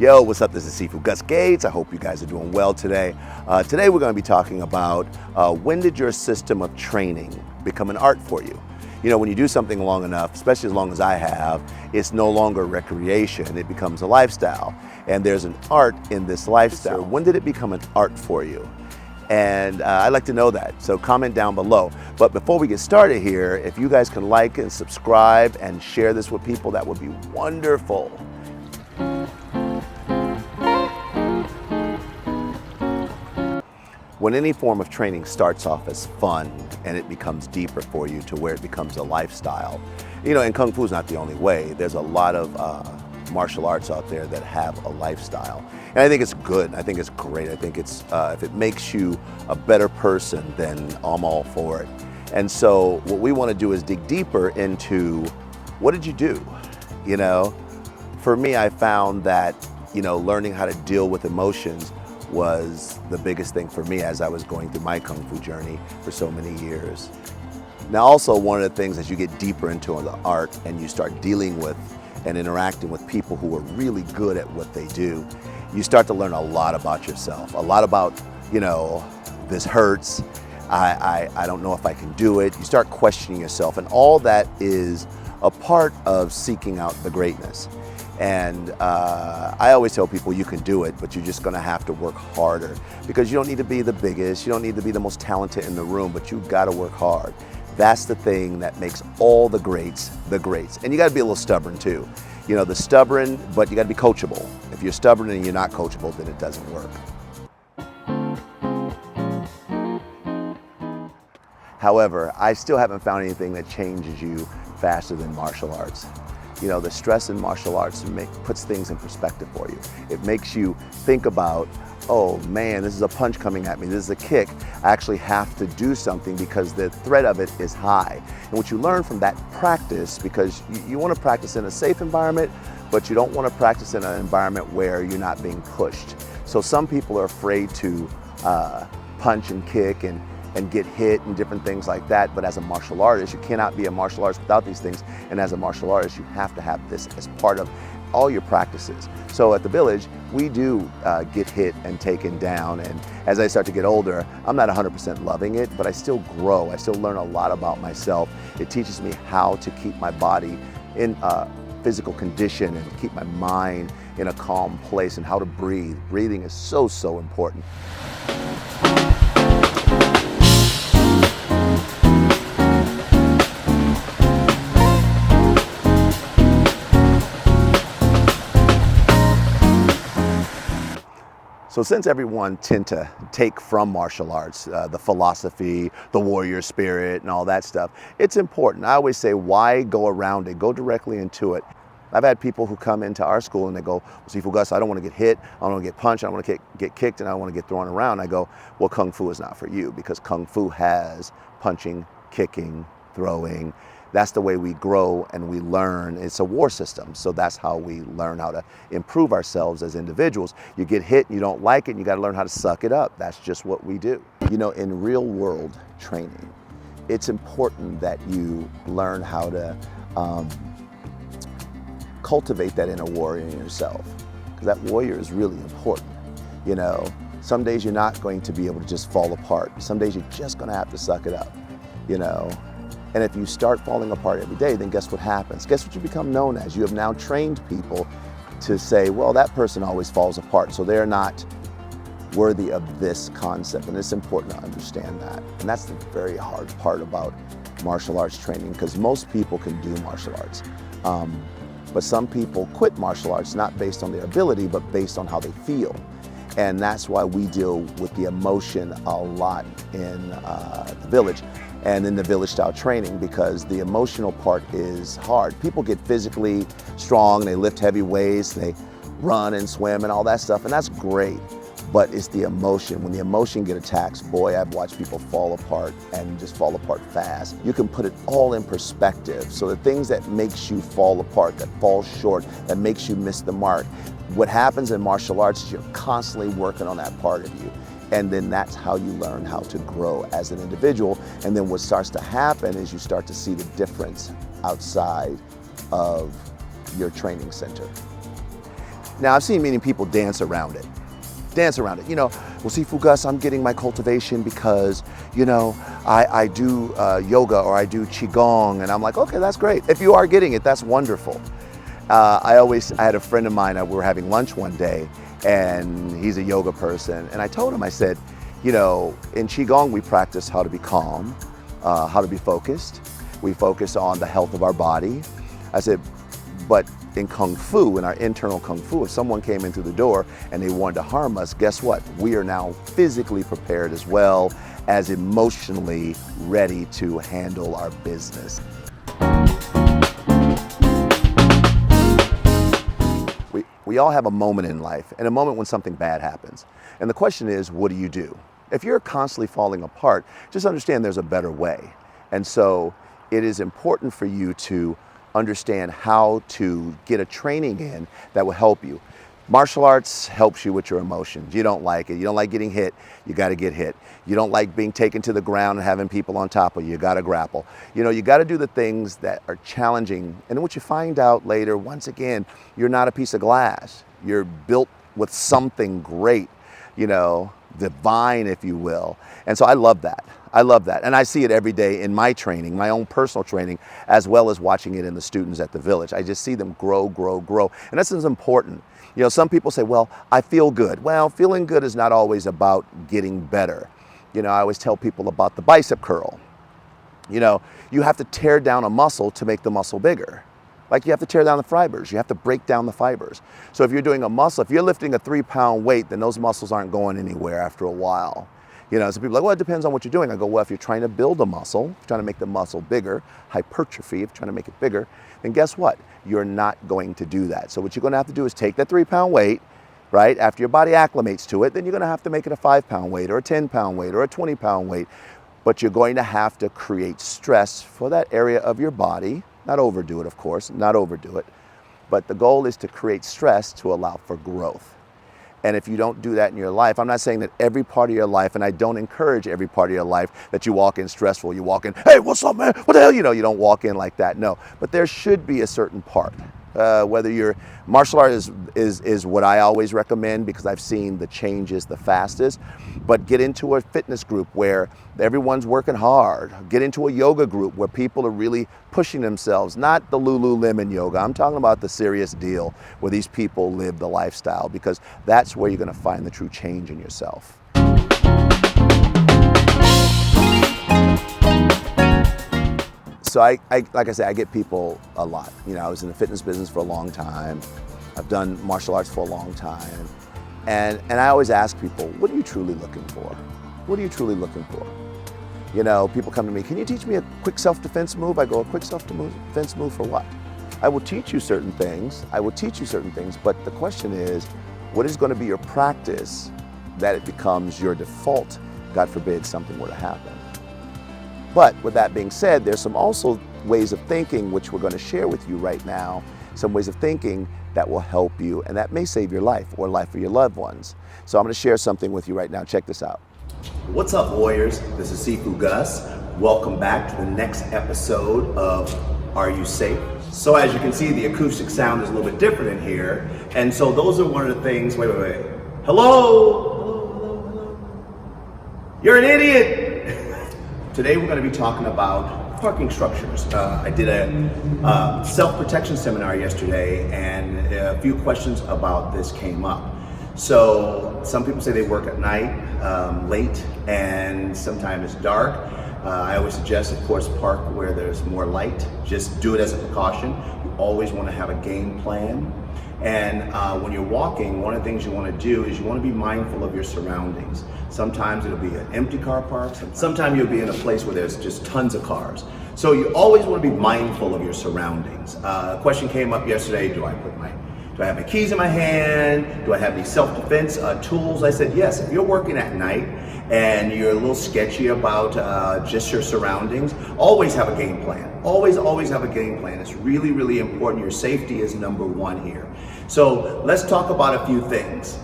Yo, what's up? This is Sifu Gus Gates. I hope you guys are doing well today. Today we're going to be talking about when did your system of training become an art for you? You know, when you do something long enough, especially as long as I have, it's no longer recreation, it becomes a lifestyle. And there's an art in this lifestyle. When did it become an art for you? And I'd like to know that, so comment down below. But before we get started here, if you guys can like and subscribe and share this with people, that would be wonderful. When any form of training starts off as fun and it becomes deeper for you to where it becomes a lifestyle, you know, and Kung Fu is not the only way. There's a lot of martial arts out there that have a lifestyle. And I think it's good. I think it's great. I think it's, if it makes you a better person, then I'm all for it. And so what we want to do is dig deeper into what did you do? You know, for me, I found that, you know, learning how to deal with emotions was the biggest thing for me as I was going through my Kung Fu journey for so many years. Now also one of the things as you get deeper into the art and you start dealing with and interacting with people who are really good at what they do, you start to learn a lot about yourself, a lot about, you know, this hurts, I don't know if I can do it. You start questioning yourself, and all that is a part of seeking out the greatness. And I always tell people you can do it, but you're just gonna have to work harder, because you don't need to be the biggest, you don't need to be the most talented in the room, but you've gotta work hard. That's the thing that makes all the greats the greats. And you gotta be a little stubborn too. You know, the stubborn, but you gotta be coachable. If you're stubborn and you're not coachable, then it doesn't work. However, I still haven't found anything that changes you faster than martial arts. You know, the stress in martial arts puts things in perspective for you. It makes you think about, oh man, this is a punch coming at me, this is a kick. I actually have to do something because the threat of it is high. And what you learn from that practice, because you want to practice in a safe environment, but you don't want to practice in an environment where you're not being pushed. So some people are afraid to punch and kick and get hit and different things like that. But as a martial artist, you cannot be a martial artist without these things. And as a martial artist, you have to have this as part of all your practices. So at the Village, we do get hit and taken down. And as I start to get older, I'm not 100% loving it, but I still grow. I still learn a lot about myself. It teaches me how to keep my body in physical condition and keep my mind in a calm place, and how to breathe. Breathing is so, so important. So since everyone tend to take from martial arts, the philosophy, the warrior spirit and all that stuff, it's important. I always say, why go around it? Go directly into it. I've had people who come into our school and they go, well, Sifu Gus, I don't want to get hit, I don't want to get punched, I don't want to get kicked, and I don't want to get thrown around. I go, well, Kung Fu is not for you, because Kung Fu has punching, kicking, throwing. That's the way we grow and we learn. It's a war system, so that's how we learn how to improve ourselves as individuals. You get hit and you don't like it, and you got to learn how to suck it up. That's just what we do. You know, in real world training, it's important that you learn how to cultivate that inner warrior in yourself, because that warrior is really important. You know, some days you're not going to be able to just fall apart. Some days you're just going to have to suck it up, you know. And if you start falling apart every day, then guess what happens? Guess what you become known as? You have now trained people to say, well, that person always falls apart, so they're not worthy of this concept. And it's important to understand that. And that's the very hard part about martial arts training, because most people can do martial arts. But some people quit martial arts not based on their ability, but based on how they feel. And that's why we deal with the emotion a lot in the Village and in the Village style training, because the emotional part is hard. People get physically strong, they lift heavy weights, they run and swim and all that stuff, and that's great. But it's the emotion. When the emotion get attacked, boy, I've watched people fall apart and just fall apart fast. You can put it all in perspective. So the things that makes you fall apart, that fall short, that makes you miss the mark, what happens in martial arts is you're constantly working on that part of you. And then that's how you learn how to grow as an individual. And then what starts to happen is you start to see the difference outside of your training center. Now, I've seen many people dance around it. You know, well, Sifu Gus, I'm getting my cultivation because, you know, I do yoga or I do Qigong. And I'm like, okay, that's great. If you are getting it, that's wonderful. I had a friend of mine, we were having lunch one day, and he's a yoga person. And I told him, I said, you know, in Qigong, we practice how to be calm, how to be focused. We focus on the health of our body. I said, but in Kung Fu, in our internal Kung Fu, if someone came in through the door and they wanted to harm us, guess what? We are now physically prepared as well as emotionally ready to handle our business. We all have a moment in life, and a moment when something bad happens. And the question is, what do you do? If you're constantly falling apart, just understand there's a better way. And so it is important for you to understand how to get a training in that will help you. Martial arts helps you with your emotions. You don't like it. You don't like getting hit. You got to get hit. You don't like being taken to the ground and having people on top of you. You got to grapple. You know, you got to do the things that are challenging. And what you find out later, once again, you're not a piece of glass. You're built with something great, you know, divine, if you will. And so I love that. I love that. And I see it every day in my training, my own personal training, as well as watching it in the students at the village. I just see them grow, grow, grow. And this is important. You know, some people say, well, I feel good. Well, feeling good is not always about getting better. You know, I always tell people about the bicep curl. You know, you have to tear down a muscle to make the muscle bigger. Like you have to tear down the fibers. You have to break down the fibers. So if you're doing a muscle, if you're lifting a 3-pound weight, then those muscles aren't going anywhere after a while. You know, so people are like, well, it depends on what you're doing. I go, well, if you're trying to build a muscle, if you're trying to make the muscle bigger, hypertrophy, if you're trying to make it bigger, then guess what? You're not going to do that. So what you're going to have to do is take that 3-pound weight, right? After your body acclimates to it, then you're going to have to make it a 5-pound weight or a 10-pound weight or a 20-pound weight. But you're going to have to create stress for that area of your body. Not overdo it, of course, not overdo it. But the goal is to create stress to allow for growth. And if you don't do that in your life, I'm not saying that every part of your life, and I don't encourage every part of your life that you walk in stressful. You walk in, hey, what's up, man? What the hell? You know, you don't walk in like that, no. But there should be a certain part. Whether you're, martial art is what I always recommend because I've seen the changes the fastest. But get into a fitness group where everyone's working hard. Get into a yoga group where people are really pushing themselves, not the Lululemon yoga. I'm talking about the serious deal where these people live the lifestyle, because that's where you're going to find the true change in yourself. So like I say, I get people a lot. You know, I was in the fitness business for a long time. I've done martial arts for a long time. And I always ask people, what are you truly looking for? What are you truly looking for? You know, people come to me, can you teach me a quick self-defense move? I go, a quick self-defense move for what? I will teach you certain things. But the question is, what is going to be your practice that it becomes your default? God forbid something were to happen. But with that being said, there's some also ways of thinking which we're going to share with you right now, some ways of thinking that will help you and that may save your life or life of your loved ones. So I'm going to share something with you right now. Check this out. What's up, warriors? This is Sifu Gus. Welcome back to the next episode of Are You Safe? So as you can see, the acoustic sound is a little bit different in here. And so those are one of the things, wait. Hello? You're an idiot. Today we're going to be talking about parking structures. I did a self-protection seminar yesterday, and a few questions about this came up. So some people say they work at night, late, and sometimes it's dark. I always suggest, of course, park where there's more light. Just do it as a precaution. You always want to have a game plan. And when you're walking, one of the things you want to do is you want to be mindful of your surroundings. Sometimes it'll be an empty car park. Sometimes you'll be in a place where there's just tons of cars. So you always want to be mindful of your surroundings. A question came up yesterday, do I have my keys in my hand? Do I have any self-defense tools? I said, yes, if you're working at night and you're a little sketchy about just your surroundings, always have a game plan. Always have a game plan. It's really, really important. Your safety is number one here. So let's talk about a few things.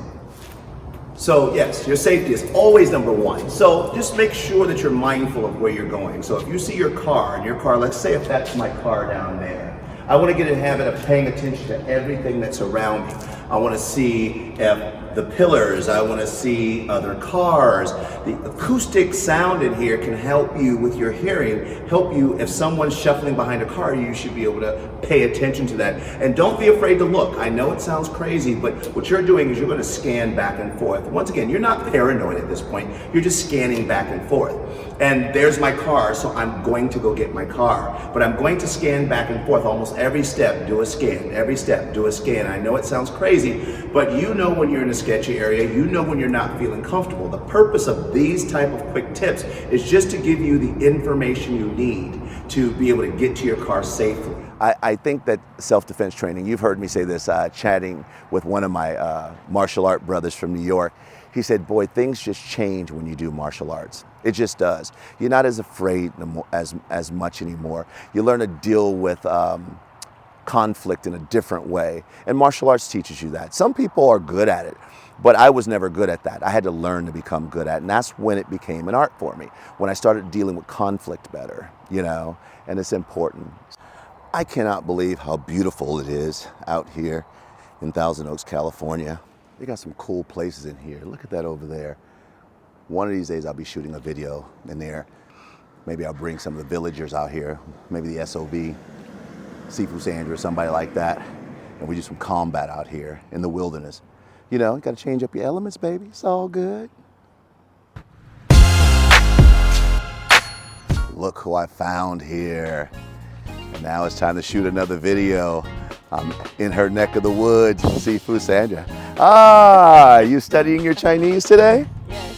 So yes, your safety is always number one. So just make sure that you're mindful of where you're going. So if you see your car, let's say if that's my car down there, I want to get in the habit of paying attention to everything that's around me. I want to see the pillars, I want to see other cars. The acoustic sound in here can help you with your hearing, help you if someone's shuffling behind a car, you should be able to pay attention to that. And don't be afraid to look. I know it sounds crazy, but what you're doing is you're going to scan back and forth. Once again, you're not paranoid at this point, you're just scanning back and forth. And there's my car, so I'm going to go get my car. But I'm going to scan back and forth almost every step, do a scan, every step, do a scan. I know it sounds crazy, but you know when you're in a sketchy area, you know when you're not feeling comfortable. The purpose of these type of quick tips is just to give you the information you need to be able to get to your car safely. I think that self-defense training, you've heard me say this, chatting with one of my martial art brothers from New York. He said, boy, things just change when you do martial arts. It just does. You're not as afraid as much anymore. You learn to deal with conflict in a different way. And martial arts teaches you that. Some people are good at it, but I was never good at that. I had to learn to become good at it. And that's when it became an art for me, when I started dealing with conflict better, you know, and it's important. I cannot believe how beautiful it is out here in Thousand Oaks, California. They got some cool places in here. Look at that over there. One of these days I'll be shooting a video in there. Maybe I'll bring some of the villagers out here, maybe the SOB, Sifu Sandra, or somebody like that, and we do some combat out here in the wilderness. You know, you gotta change up your elements, baby. It's all good. Look who I found here. And now it's time to shoot another video. I'm in her neck of the woods, Sifu Sandra. Ah, you studying your Chinese today? Yes.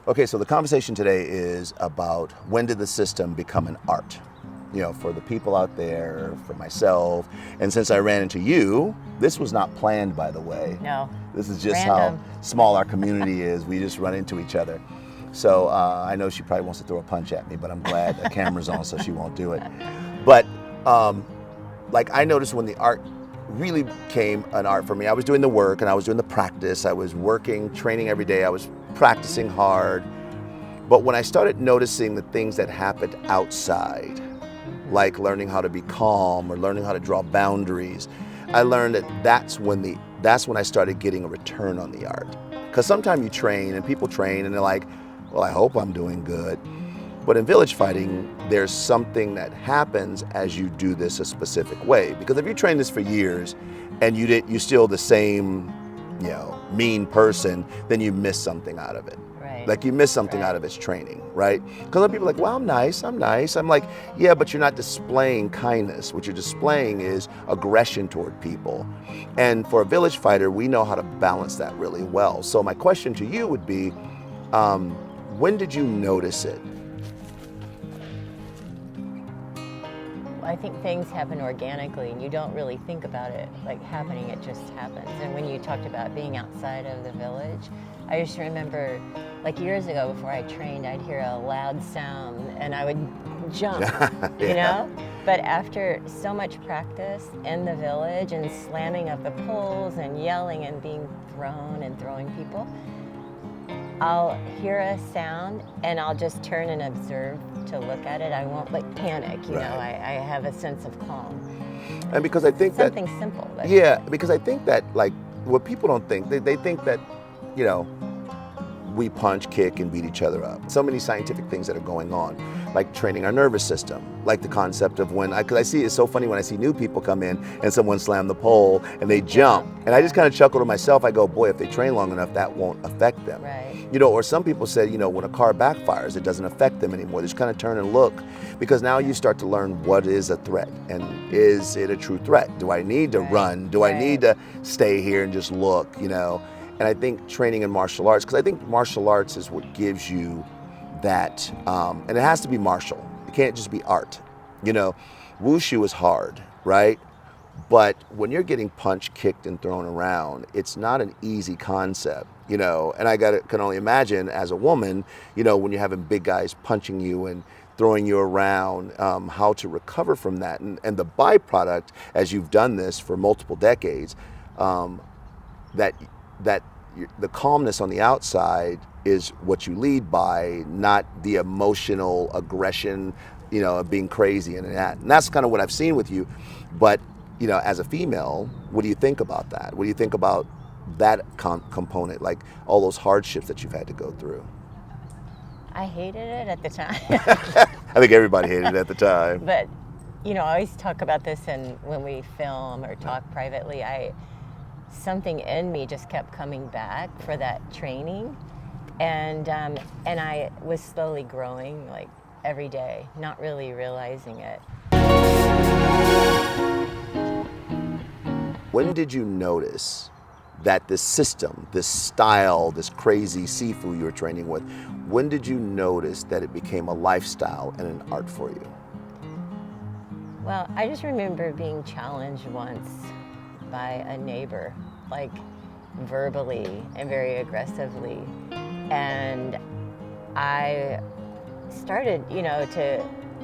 Okay, so the conversation today is about when did the system become an art? You know, for the people out there, for myself, and since I ran into you, this was not planned, by the way. No. This is just Random. how small our community is. We just run into each other. So I know she probably wants to throw a punch at me, but I'm glad the camera's on so she won't do it. But like I noticed when the art really became an art for me, I was doing the work and I was doing the practice. I was working, training every day. I was practicing hard. But when I started noticing the things that happened outside, like learning how to be calm or learning how to draw boundaries, I learned that that's when I started getting a return on the art. Because sometimes you train and people train and they're like, well, I hope I'm doing good. But in village fighting, there's something that happens as you do this a specific way. Because if you train this for years and you're still the same, you know, mean person, then you miss something out of it. Right. Like you miss something out of its training, right? Because other people are like, well, I'm nice. I'm like, yeah, but you're not displaying kindness. What you're displaying is aggression toward people. And for a village fighter, we know how to balance that really well. So my question to you would be, when did you notice it? I think things happen organically and you don't really think about it like happening, it just happens. And when you talked about being outside of the village, I just remember like years ago before I trained, I'd hear a loud sound and I would jump, Yeah. you know? But after so much practice in the village and slamming up the poles and yelling and being thrown and throwing people, I'll hear a sound and I'll just turn and observe to look at it. I won't like panic, you know, I have a sense of calm. And because I think something simple. But yeah, because I think that like what people don't think, they think that, you know, we punch, kick, and beat each other up. So many scientific things that are going on, like training our nervous system, like the concept of because I see it's so funny when I see new people come in and someone slam the pole and they jump. And I just kind of chuckle to myself. I go, boy, if they train long enough, that won't affect them. Right. You know, or some people said, you know, when a car backfires, it doesn't affect them anymore. They just kind of turn and look, because now you start to learn what is a threat and is it a true threat? Do I need to run? Do I need to stay here and just look, you know? And I think training in martial arts, because I think martial arts is what gives you that, and it has to be martial. It can't just be art. You know, wushu is hard, right? But when you're getting punched, kicked, and thrown around, it's not an easy concept, you know. And can only imagine as a woman, you know, when you're having big guys punching you and throwing you around, how to recover from that. And the byproduct, as you've done this for multiple decades, that the calmness on the outside is what you lead by, not the emotional aggression, you know, of being crazy and that. And that's kind of what I've seen with you. But, you know, as a female, what do you think about that? What do you think about that component, like all those hardships that you've had to go through? I hated it at the time. I think everybody hated it at the time. But, you know, I always talk about this when we film or talk privately. Something in me just kept coming back for that training, and I was slowly growing, like every day, not really realizing it. When did you notice that this system, this style, this crazy Sifu you were training with, when did you notice that it became a lifestyle and an art for you? Well, I just remember being challenged once by a neighbor, like verbally and very aggressively. And I started, you know,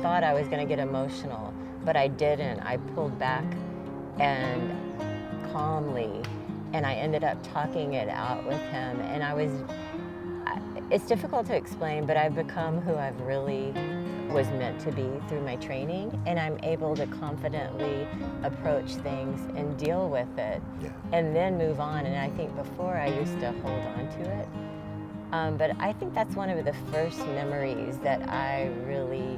thought I was going to get emotional, but I didn't. I pulled back and calmly, and I ended up talking it out with him. And it's difficult to explain, but I've become who I've really was meant to be through my training, and I'm able to confidently approach things and deal with it, and then move on. And I think before I used to hold on to it, but I think that's one of the first memories that I really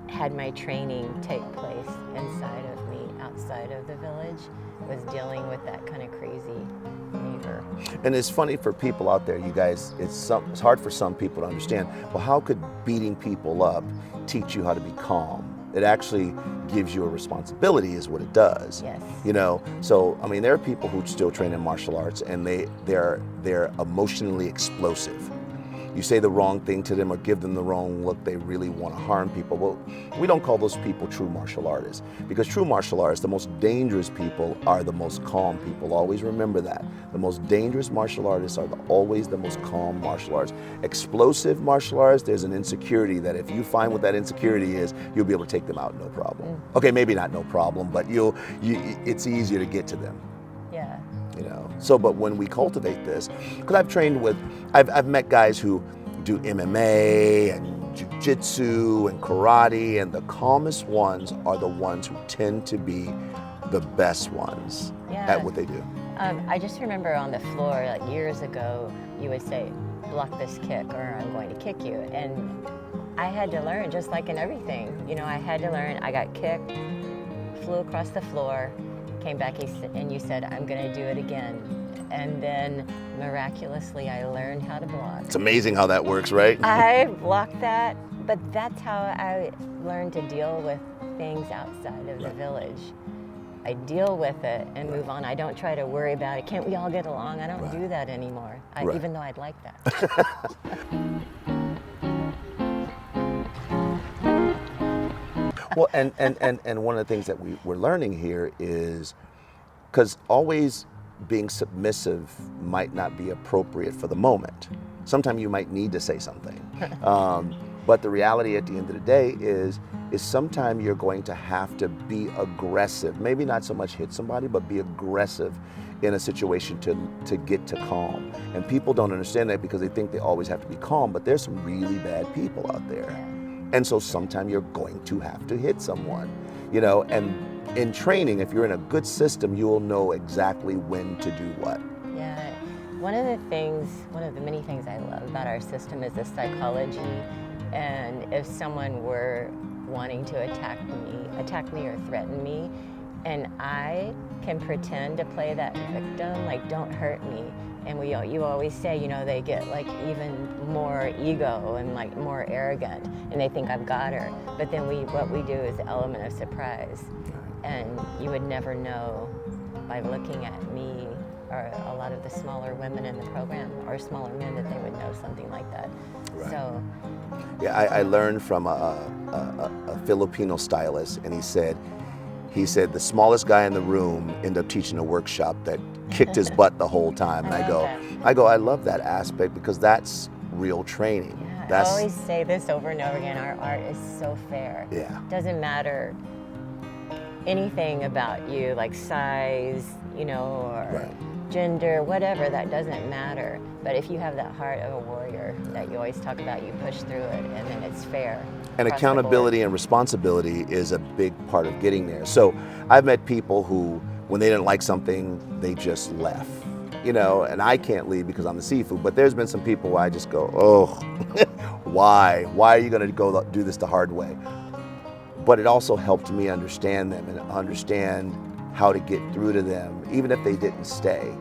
had my training take place inside of me, outside of the village, was dealing with that kind of crazy neighbor. And it's funny for people out there, you guys, it's hard for some people to understand, well, how could beating people up teach you how to be calm? It actually gives you a responsibility is what it does. Yes. You know, so, I mean, there are people who still train in martial arts and they're emotionally explosive. You say the wrong thing to them or give them the wrong look, they really want to harm people. Well, we don't call those people true martial artists, because true martial artists, the most dangerous people are the most calm people. Always remember that. The most dangerous martial artists are always the most calm martial artists. Explosive martial artists, there's an insecurity that if you find what that insecurity is, you'll be able to take them out no problem. Okay, maybe not no problem, but it's easier to get to them. Yeah. You know, so, but when we cultivate this, because I've met guys who do MMA and jiu-jitsu and karate, and the calmest ones are the ones who tend to be the best ones at what they do. I just remember on the floor, like years ago, you would say, block this kick or I'm going to kick you. And I had to learn, just like in everything, you know, I had to learn. I got kicked, flew across the floor, came back and you said, I'm going to do it again. And then miraculously, I learned how to block. It's amazing how that works, right? I blocked that, but that's how I learned to deal with things outside of the village. I deal with it and move on. I don't try to worry about it. Can't we all get along? I don't do that anymore, even though I'd like that. Well, and one of the things that we're learning here is, because always being submissive might not be appropriate for the moment. Sometimes you might need to say something. But the reality at the end of the day is sometimes you're going to have to be aggressive. Maybe not so much hit somebody, but be aggressive in a situation to get to calm. And people don't understand that because they think they always have to be calm, but there's some really bad people out there. And so sometimes you're going to have to hit someone, you know, and in training, if you're in a good system, you'll know exactly when to do what. Yeah, one of the many things I love about our system is the psychology. And if someone were wanting to attack me or threaten me, and I can pretend to play that victim, like, don't hurt me. And you always say, you know, they get like even more ego and like more arrogant, and they think I've got her. But then what we do is the element of surprise, and you would never know by looking at me or a lot of the smaller women in the program or smaller men that they would know something like that. Right. So, yeah, I learned from a Filipino stylist, and he said, he said the smallest guy in the room ended up teaching a workshop that kicked his butt the whole time. And I love that aspect because that's real training. Yeah, I always say this over and over again, our art is so fair. Yeah. Doesn't matter anything about you, like size, or gender, whatever, that doesn't matter. But if you have that heart of a warrior that you always talk about, you push through it, and then it's fair. And accountability and responsibility is a big part of getting there. So I've met people who, when they didn't like something, they just left. And I can't leave because I'm the Sifu, but there's been some people where I just go, oh, why? Why are you going to go do this the hard way? But it also helped me understand them and understand how to get through to them, even if they didn't stay.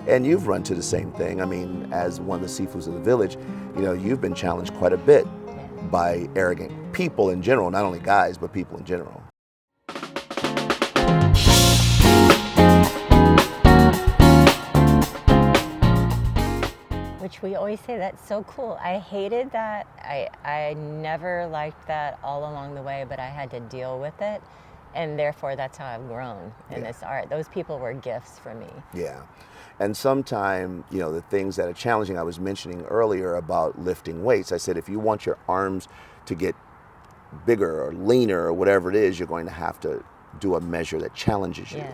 And you've run to the same thing. I mean, as one of the Sifus of the village, you've been challenged quite a bit by arrogant people in general, not only guys, but people in general. Which we always say, that's so cool. I hated that. I never liked that all along the way, but I had to deal with it. And therefore, that's how I've grown in this art. Those people were gifts for me. Yeah. And sometimes, the things that are challenging, I was mentioning earlier about lifting weights. I said, if you want your arms to get bigger or leaner or whatever it is, you're going to have to do a measure that challenges you.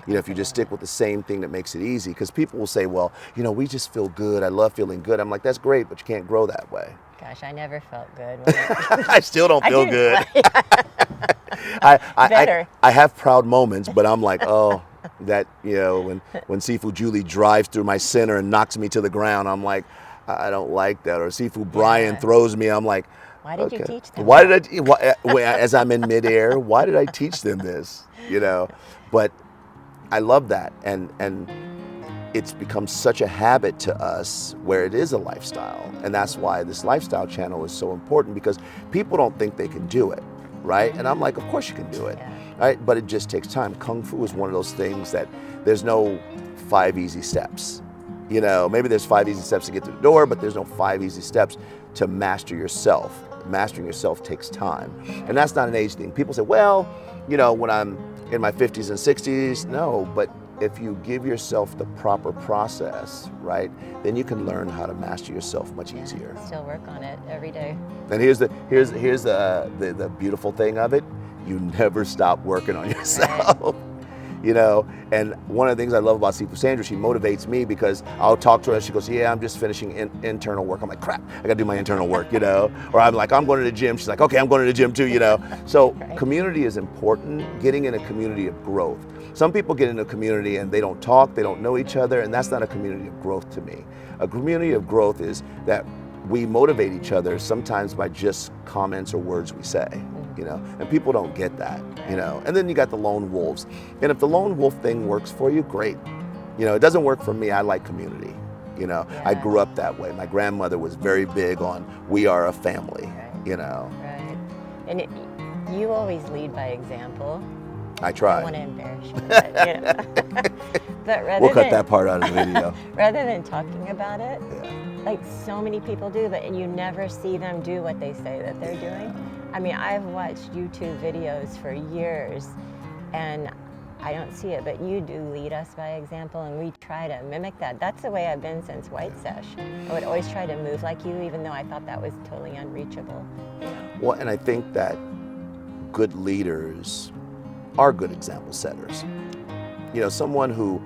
Yeah, if you just stick with the same thing that makes it easy, because people will say, well, we just feel good. I love feeling good. I'm like, that's great, but you can't grow that way. Gosh, I never felt good. I still don't feel good. I have proud moments, but I'm like, oh, that, when Sifu Julie drives through my center and knocks me to the ground, I'm like, I don't like that. Or Sifu Brian throws me, I'm like, why did you teach them? Why did as I'm in midair, why did I teach them this? But I love that, and it's become such a habit to us where it is a lifestyle, and that's why this lifestyle channel is so important, because people don't think they can do it, right? And I'm like, of course you can do it, right? But it just takes time. Kung Fu is one of those things that there's no 5 easy steps. Maybe there's 5 easy steps to get to the door, but there's no 5 easy steps to master yourself. Mastering yourself takes time, and that's not an age thing. People say, well, when I'm in my 50s and 60s, no, but if you give yourself the proper process, right, then you can learn how to master yourself much easier. Still work on it every day. And here's the beautiful thing of it: you never stop working on yourself. Right. And one of the things I love about Sifu Sandra, she motivates me, because I'll talk to her and she goes, yeah, I'm just finishing internal work. I'm like, crap, I gotta do my internal work, or I'm like, I'm going to the gym. She's like, okay, I'm going to the gym too, So community is important, getting in a community of growth. Some people get in a community and they don't talk, they don't know each other, and that's not a community of growth to me. A community of growth is that we motivate each other, sometimes by just comments or words we say. And people don't get that, And then you got the lone wolves. And if the lone wolf thing works for you, great. It doesn't work for me. I like community. I grew up that way. My grandmother was very big on, we are a family, Right. And you always lead by example. I try. I don't want to embarrass you, but, but we'll cut that part out of the video. Rather than talking about it, like so many people do, but you never see them do what they say that they're doing. I mean, I've watched YouTube videos for years, and I don't see it, but you do lead us by example, and we try to mimic that. That's the way I've been since White Sesh. I would always try to move like you, even though I thought that was totally unreachable. Well, and I think that good leaders are good example setters. Someone who,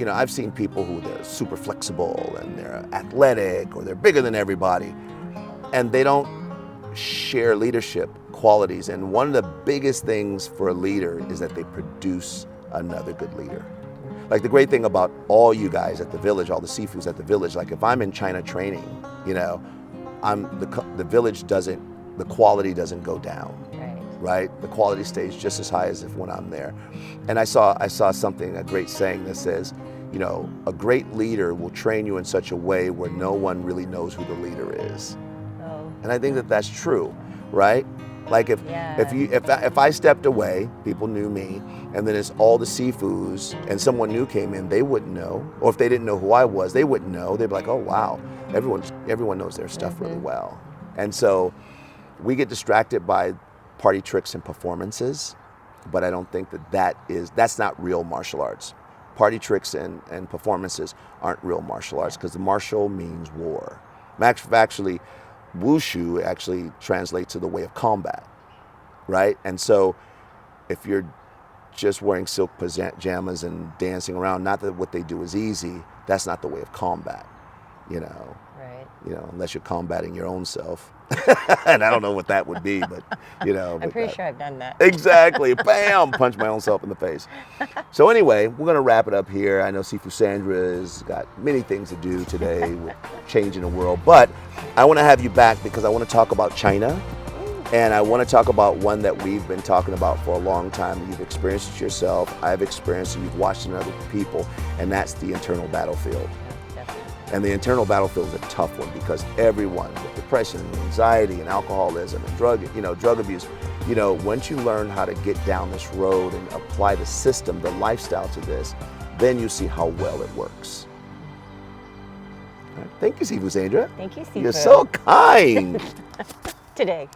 I've seen people who they're super flexible and they're athletic or they're bigger than everybody, and they don't share leadership qualities. And one of the biggest things for a leader is that they produce another good leader. Like the great thing about all you guys at the village, all the Sifus at the village, like if I'm in China training, the village the quality doesn't go down. Right? The quality stays just as high as if when I'm there. And I saw something, a great saying that says, a great leader will train you in such a way where no one really knows who the leader is. Oh. And I think that that's true, right? Like if I stepped away, people knew me, and then it's all the Sifus, and someone new came in, they wouldn't know. Or if they didn't know who I was, they wouldn't know. They'd be like, oh wow, everyone knows their stuff really well. And so we get distracted by party tricks and performances, but I don't think that's not real martial arts. Party tricks and performances aren't real martial arts, because the martial means war. Actually, wushu actually translates to the way of combat, right? And so if you're just wearing silk pajamas and dancing around, not that what they do is easy, that's not the way of combat, you know. Right. You know, unless you're combating your own self. And I don't know what that would be, but, you know. I'm pretty sure I've done that. Exactly. Bam! Punch my own self in the face. So anyway, we're going to wrap it up here. I know Sifu Sandra's got many things to do today with changing the world, but I want to have you back because I want to talk about China. And I want to talk about one that we've been talking about for a long time. You've experienced it yourself. I've experienced it. You've watched it in other people. And that's the internal battlefield. And the internal battlefield is a tough one because everyone with depression and anxiety and alcoholism and drug abuse, you know, once you learn how to get down this road and apply the system, the lifestyle to this, then you see how well it works. All right. Thank you, Sifu Sandra. Thank you, Sifu. You're so kind. Today.